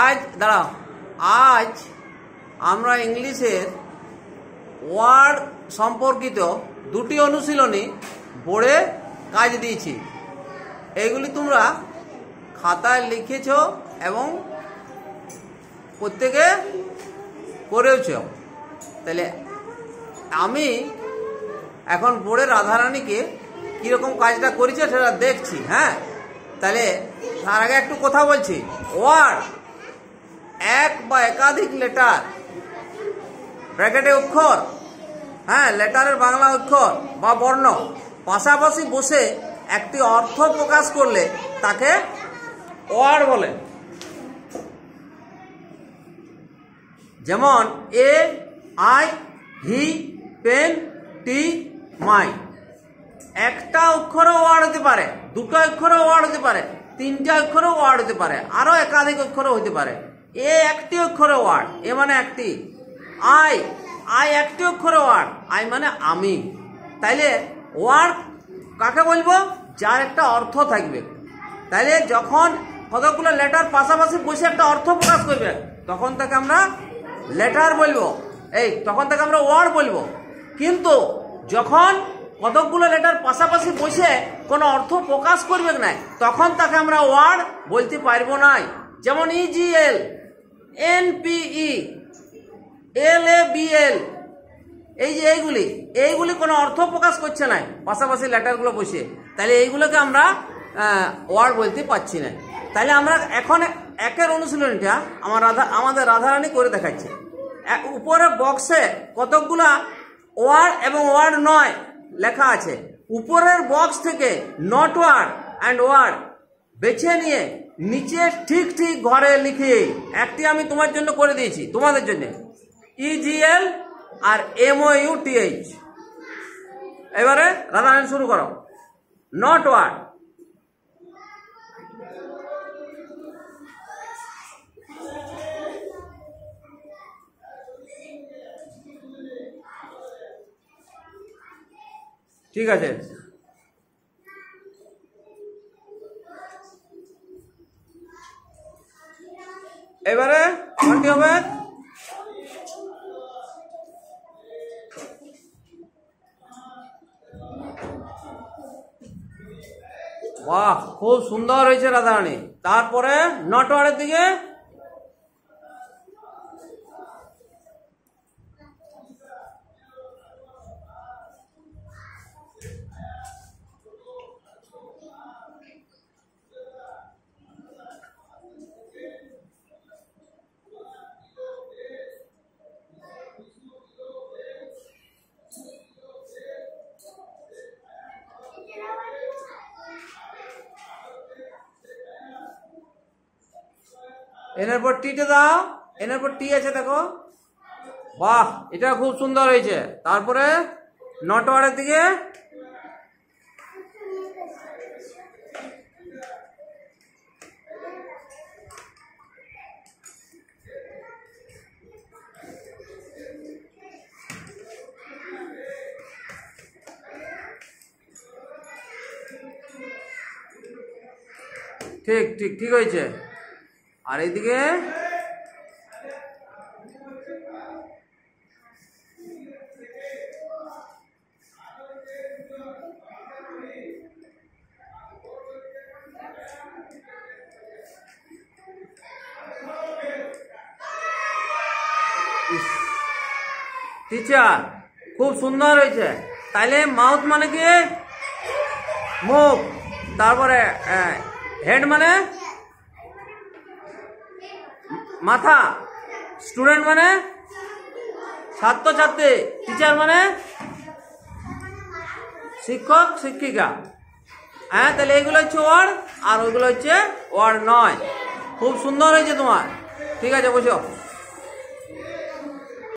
আজ দাঁড়াও, আজ আমরা ইংলিশের ওয়ার্ড সম্পর্কিত দুটি অনুশীলনী বোর্ডে কাজ দিয়েছি। এইগুলি তোমরা খাতায় লিখেছ এবং প্রত্যেকে করেওছ। তাহলে আমি এখন বোর্ডের রাধারানীকে কীরকম কাজটা করেছে সেটা দেখছি। হ্যাঁ, তাহলে তার আগে একটু কথা বলছি। ওয়ার্ড এক বা একাধিক লেটার ব্র্যাকেটে অক্ষর, হ্যাঁ লেটারের বাংলা অক্ষর বা বর্ণ পাশাপাশি বসে একটি অর্থ প্রকাশ করলে তাকে ওয়ার্ড বলে। যেমন এ, আই, হি, পেন, টি, মাই। একটা অক্ষরও ওয়ার্ড হতে পারে, দুটো অক্ষরও ওয়ার্ড হতে পারে, তিনটা অক্ষরও ওয়ার্ড হতে পারে, আরো একাধিক অক্ষরও হতে পারে। এ একটি অক্ষরে ওয়ার্ড, এ মানে একটি। আই, আই একটি অক্ষরে ওয়ার্ড, আই মানে আমি। তাইলে ওয়ার্ড কাকে বলবো? যার একটা অর্থ থাকবে। তাইলে যখন কতগুলো লেটার পাশাপাশি বসে একটা অর্থ প্রকাশ করবে তখন তাকে আমরা লেটার বলবো, তখন তাকে আমরা ওয়ার্ড বলবো। কিন্তু যখন কতকগুলো লেটার পাশাপাশি বসে কোনো অর্থ প্রকাশ করবে না তখন তাকে আমরা ওয়ার্ড বলতে পারবো না। যেমন ইজিএল, এনপিই, এলএবিএল, এই যে এইগুলি কোনো অর্থ প্রকাশ করছে না পাশাপাশি লেটারগুলো বসে, তাহলে এইগুলোকে আমরা ওয়ার্ড বলতে পারছি না। তাহলে আমরা এখন একের অনুশীলনীটা আমাদের রাধারানী করে দেখাচ্ছে। উপরে বক্সে কতকগুলা ওয়ার্ড এবং ওয়ার্ড নয় লেখা আছে। উপরের বক্স থেকে নট ওয়ার্ড অ্যান্ড ওয়ার্ড বেছে নিয়ে নিচে ঠিক ঠিক ঘরে লিখে একটি আমি তোমার জন্য করে দিয়েছি, তোমাদের জন্য। ইজিএল আর MOUTH। এবারে রাধারানী শুরু করো। নট ওয়ার্ড, ঠিক আছে। এবারে কোনটি হবে? বাহ, খুব সুন্দর হয়েছে রাধারানী। তারপরে নট ওয়ার্ডের দিকে এর পর টিতে দাও, এর পর টি আছে দেখো। বাহ, এটা খুব সুন্দর হয়েছে। তারপরে নট ওয়ার্ডের দিকে ঠিক ঠিক ঠিক হয়েছে। আর এইদিকে টিচার, খুব সুন্দর হয়েছে। তাইলে মাউথ মানে কি? মুখ। তারপরে হেড মানে মাথা, স্টুডেন্ট মানে ছাত্রছাত্রী, টিচার মানে শিক্ষক শিক্ষিকা। হ্যাঁ, তাহলে এইগুলো হচ্ছে ওয়ার্ড আর ওইগুলো হচ্ছে ওয়ার্ড নয়। খুব সুন্দর হয়েছে তোমার। ঠিক আছে, বসো।